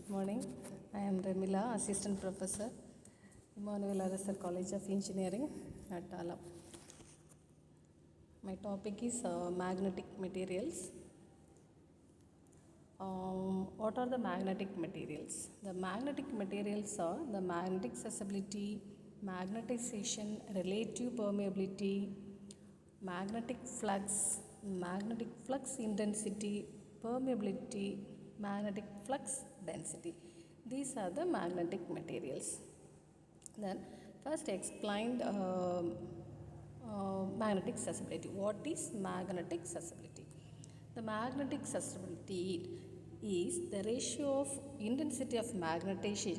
Good morning. I am Remila, Assistant Professor, Emmanuel Arasar College of Engineering at Alam. My topic is magnetic materials. What are the magnetic materials? The magnetic materials are the magnetic susceptibility, magnetization, relative permeability, magnetic flux intensity, permeability, magnetic flux density. These are the magnetic materials. Then first explained magnetic susceptibility. What is magnetic susceptibility? The magnetic susceptibility is the ratio of intensity of magnetization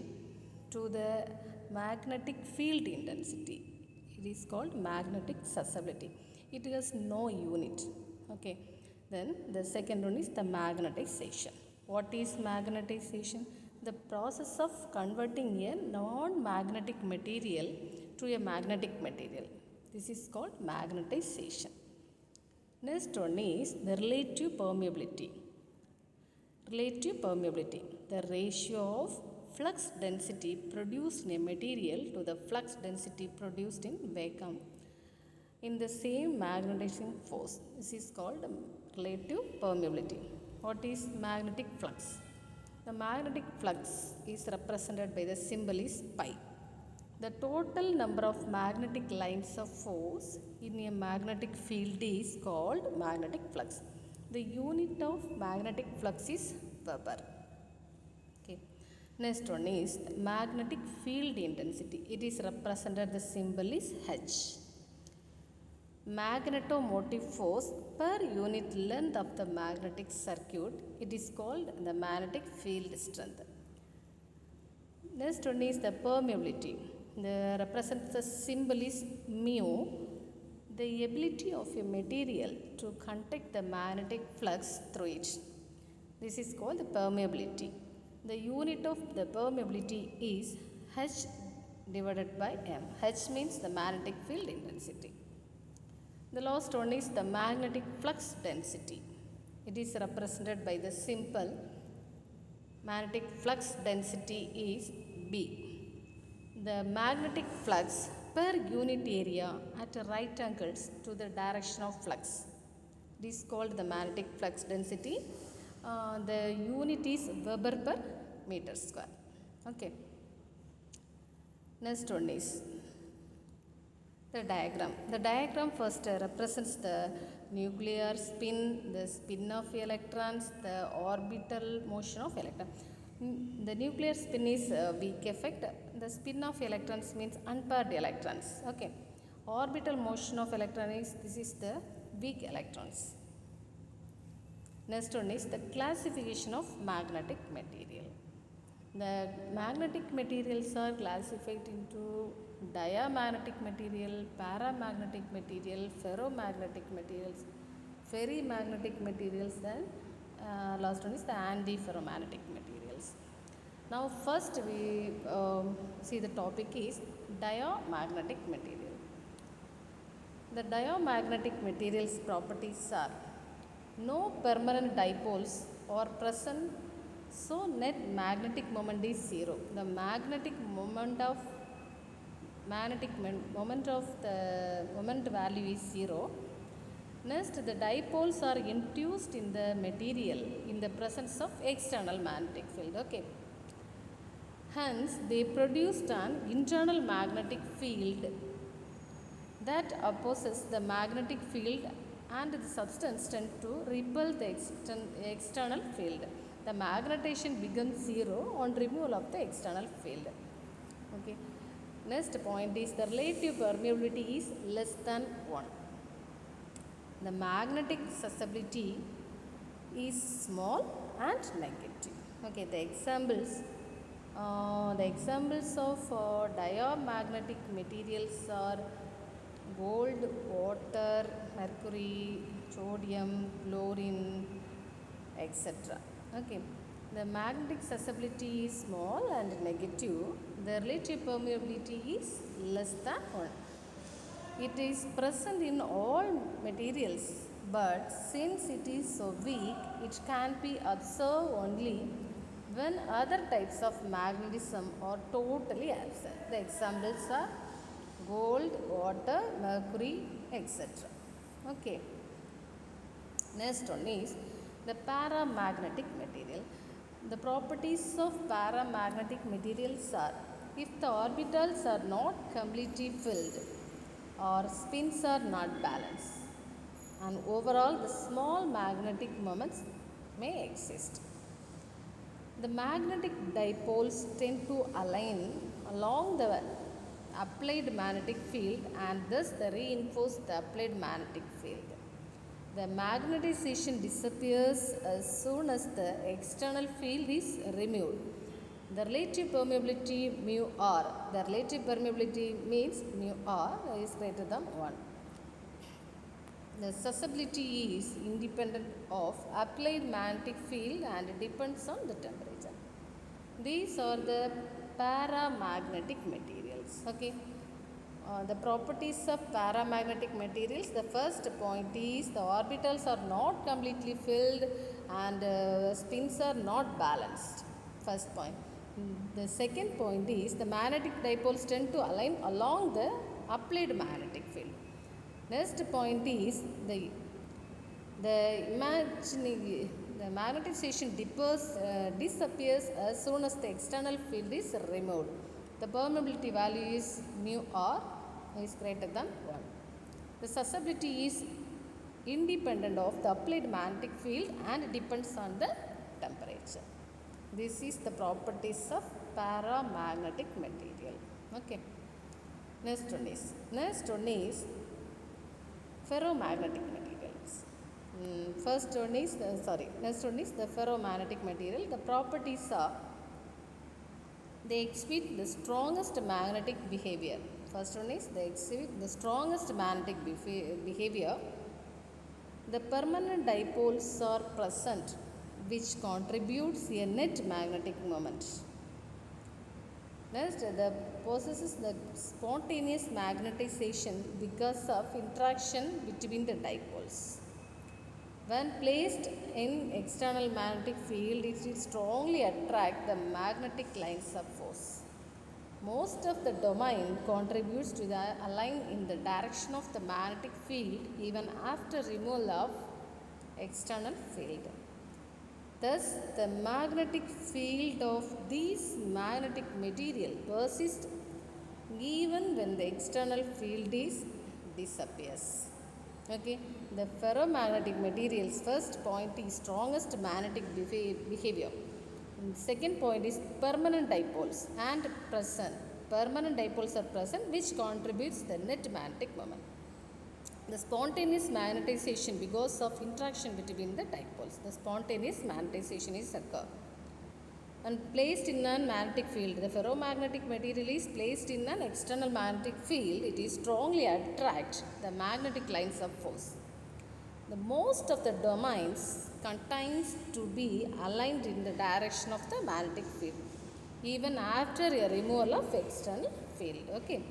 to the magnetic field intensity. It is called magnetic susceptibility. It has no unit. Okay. Then the second one is the magnetization. What is magnetization? The process of converting a non-magnetic material to a magnetic material. This is called magnetization. Next one is the relative permeability. Relative permeability, the ratio of flux density produced in a material to the flux density produced in vacuum in the same magnetizing force. This is called relative permeability. What is magnetic flux? The magnetic flux is represented by the symbol is pi. The total number of magnetic lines of force in a magnetic field is called magnetic flux. The unit of magnetic flux is Weber. Okay. Next one is magnetic field intensity. It is represented, the symbol is H. Magnetomotive force per unit length of the magnetic circuit, it is called the magnetic field strength. Next one is the permeability. The represents, the symbol is mu. The ability of a material to conduct the magnetic flux through it. This is called the permeability. The unit of the permeability is H divided by M. H means the magnetic field intensity. The last one is the magnetic flux density. It is represented by the symbol magnetic flux density is B. The magnetic flux per unit area at right angles to the direction of flux. It is called the magnetic flux density. The unit is Weber per meter square. Okay. Next one is the diagram. The diagram first represents the nuclear spin, the spin of electrons, the orbital motion of electron. The nuclear spin is weak effect. The spin of electrons means unpaired electrons. Okay. Orbital motion of electron is, this is the weak electrons. Next one is the classification of magnetic material. The magnetic materials are classified into diamagnetic material, paramagnetic material, ferromagnetic materials, ferrimagnetic materials, and last one is the antiferromagnetic materials. Now first we see the topic is diamagnetic material. The diamagnetic materials properties are: no permanent dipoles are present, so net magnetic moment is zero. The magnetic moment of the moment value is zero. Next, the dipoles are induced in the material in the presence of external magnetic field. Okay. Hence, they produced an internal magnetic field that opposes the magnetic field, and the substance tend to repel the external field. The magnetization becomes zero on removal of the external field. Okay. Next point is the relative permeability is less than 1. The magnetic susceptibility is small and negative. Okay, the examples of diamagnetic materials are gold, water, mercury, sodium, chlorine, etc. Okay. The magnetic susceptibility is small and negative. The relative permeability is less than 1. It is present in all materials, but since it is so weak, it can be observed only when other types of magnetism are totally absent. The examples are gold, water, mercury, etc. Okay. Next one is the paramagnetic material. The properties of paramagnetic materials are if the orbitals are not completely filled or spins are not balanced, and overall the small magnetic moments may exist. The magnetic dipoles tend to align along the applied magnetic field and thus they reinforce the applied magnetic field. The magnetization disappears as soon as the external field is removed. The relative permeability mu r, the relative permeability means mu r is greater than 1. The susceptibility is independent of applied magnetic field and depends on the temperature. These are the paramagnetic materials. Okay. The properties of paramagnetic materials. The first point is the orbitals are not completely filled and spins are not balanced. First point. The second point is the magnetic dipoles tend to align along the applied magnetic field. Next point is the magnetization disappears as soon as the external field is removed. The permeability value is mu r is greater than 1. The susceptibility is independent of the applied magnetic field and depends on the temperature. This is the properties of paramagnetic material. Okay. Next one is ferromagnetic materials. Next one is the ferromagnetic material. The properties are they exhibit the strongest magnetic behavior. First one is they exhibit the strongest magnetic behavior. The permanent dipoles are present, which contributes a net magnetic moment. Next, the possesses the spontaneous magnetization because of interaction between the dipoles. When placed in external magnetic field, it will strongly attract the magnetic lines of force. Most of the domain contributes to the align in the direction of the magnetic field even after removal of external field. Thus, the magnetic field of these magnetic material persists even when the external field disappears. Okay, the ferromagnetic materials first point is strongest magnetic behavior. And second point is permanent dipoles and present. Permanent dipoles are present, which contributes the net magnetic moment. The spontaneous magnetization because of interaction between the dipoles. The spontaneous magnetization is occur. And placed in a magnetic field, the ferromagnetic material is placed in an external magnetic field. It is strongly attract the magnetic lines of force. The most of the domains contains to be aligned in the direction of the magnetic field, even after a removal of external field. Okay.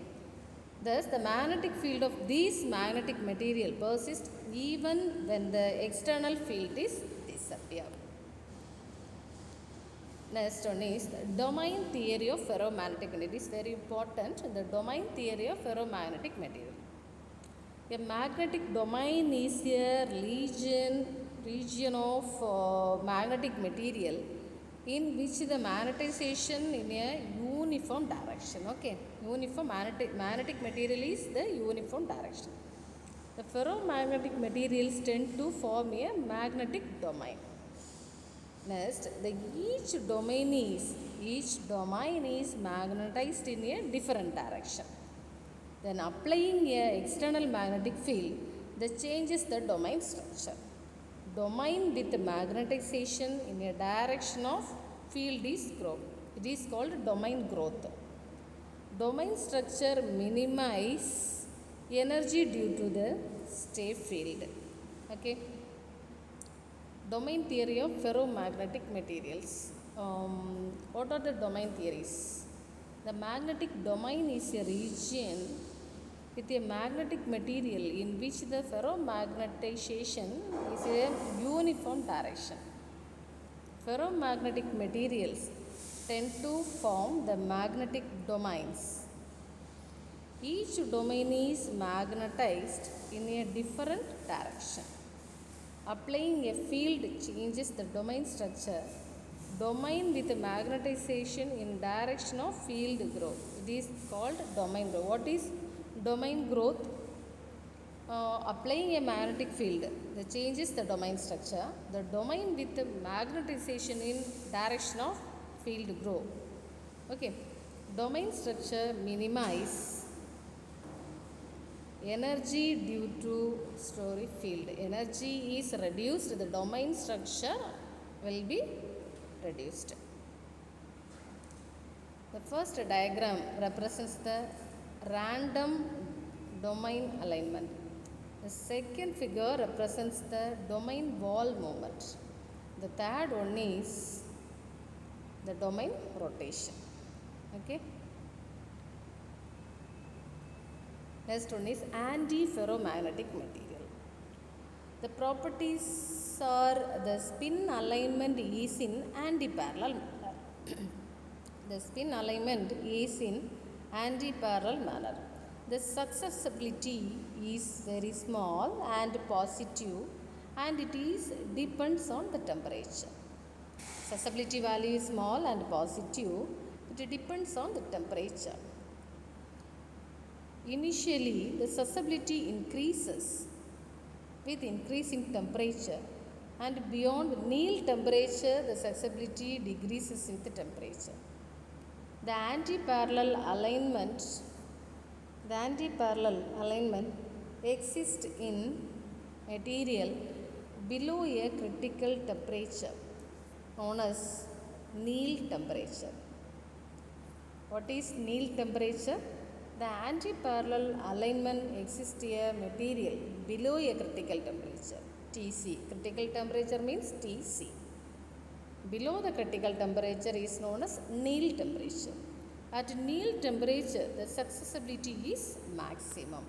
Thus, the magnetic field of these magnetic material persists even when the external field is disappeared. Next one is the domain theory of ferromagnetic material. It is very important. The domain theory of ferromagnetic material. A magnetic domain is a region of magnetic material in which the magnetization in a uniform direction. Okay, uniform magnetic material is the uniform direction. The ferromagnetic materials tend to form a magnetic domain. Next, each domain is magnetized in a different direction. Then applying a external magnetic field that changes the domain structure. Domain with magnetization in a direction of field is growth. It is called domain growth. Domain structure minimize energy due to the state field. Okay. Domain theory of ferromagnetic materials. What are the domain theories? The magnetic domain is a region with a magnetic material in which the ferromagnetization is a uniform direction. Ferromagnetic materials tend to form the magnetic domains. Each domain is magnetized in a different direction. Applying a field changes the domain structure. Domain with magnetization in direction of field growth. It is called domain growth. What is domain growth? Applying a magnetic field that changes the domain structure. The domain with the magnetization in direction of field growth. Okay. Domain structure minimize energy due to story field. Energy is reduced, the domain structure will be reduced. The first diagram represents the random domain alignment. The second figure represents the domain wall movement. The third one is the domain rotation. Okay. Next one is anti-ferromagnetic material. The properties are the spin alignment is in anti-parallel manner. The spin alignment is in anti-parallel manner. The susceptibility is very small and positive, and it is depends on the temperature. Susceptibility value is small and positive. It depends on the temperature. Initially, the susceptibility increases with increasing temperature, and beyond nil temperature, the susceptibility decreases with the temperature. The anti-parallel alignment exists in material below a critical temperature known as nil temperature. What is nil temperature? The anti-parallel alignment exists a material below a critical temperature, Tc. Critical temperature means Tc. Below the critical temperature is known as nil temperature. At nil temperature, the susceptibility is maximum.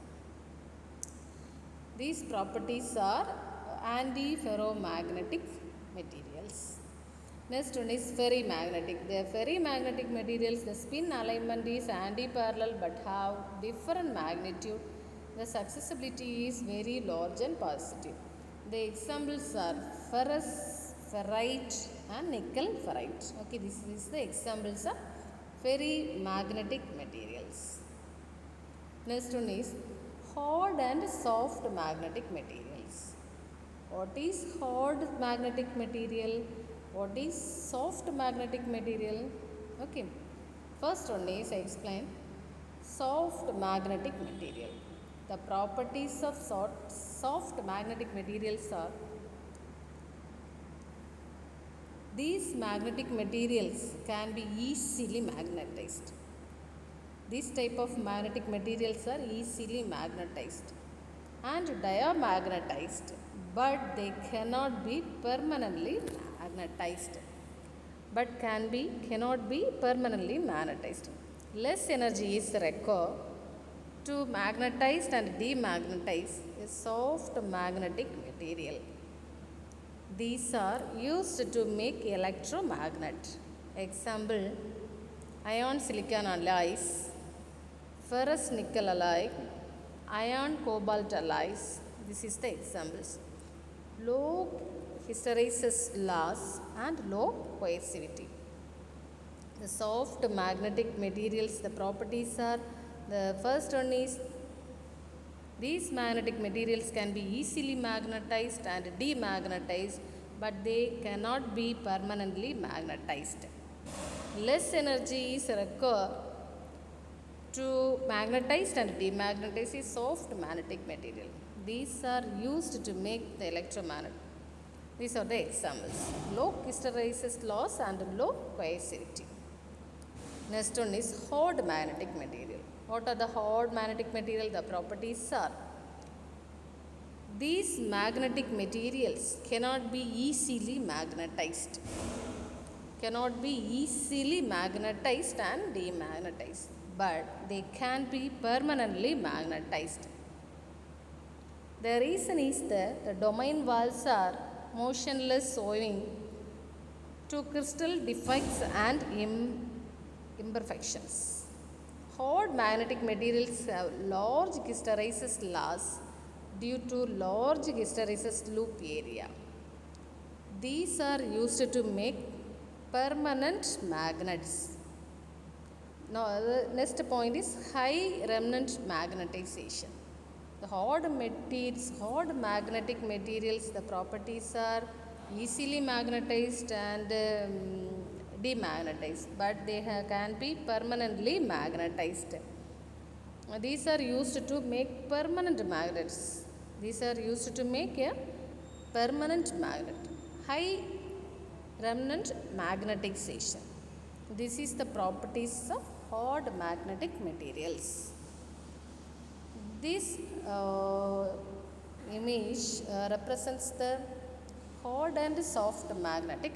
These properties are anti-ferromagnetic materials. Next one is ferrimagnetic. The ferrimagnetic materials, the spin alignment is anti-parallel but have different magnitude. The susceptibility is very large and positive. The examples are ferrous, ferrite and nickel ferrite. Okay, this is the examples of ferrimagnetic materials. Next one is hard and soft magnetic materials. What is hard magnetic material? What is soft magnetic material? Okay. First one is I explain soft magnetic material. The properties of soft magnetic materials are these magnetic materials can be easily magnetized. This type of magnetic materials are easily magnetized and diamagnetized, but they cannot be permanently magnetized. Cannot be permanently magnetized. Less energy is required to magnetize and demagnetize a soft magnetic material. These are used to make electromagnet. Example, iron silicon alloys, ferrous nickel alloy, iron cobalt alloys. This is the examples. Low hysteresis loss and low coercivity. The soft magnetic materials, the properties are, the first one is these magnetic materials can be easily magnetized and demagnetized, but they cannot be permanently magnetized. Less energy is required to magnetize and demagnetize a soft magnetic material. These are used to make the electromagnet. These are the examples. Low hysteresis loss and low coercivity. Next one is hard magnetic material. What are the hard magnetic material? The properties are these magnetic materials cannot be easily magnetized. Cannot be easily magnetized and demagnetized, but they can be permanently magnetized. The reason is that the domain walls are motionless owing to crystal defects and imperfections. Hard magnetic materials have large hysteresis loss due to large hysteresis loop area. These are used to make permanent magnets. Now, the next point is high remnant magnetization. The hard magnetic materials, the properties are easily magnetized and demagnetized, but they can be permanently magnetized. These are used to make permanent magnets. These are used to make a permanent magnet. High remnant magnetization. This is the properties of hard magnetic materials. This image represents the hard and soft magnetic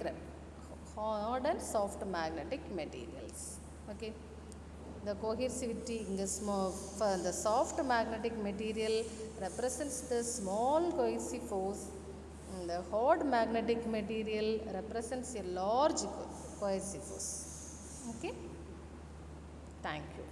materials. Okay, the cohesivity in the for the soft magnetic material represents the small cohesive force. The hard magnetic material represents a large cohesive force. Okay, thank you.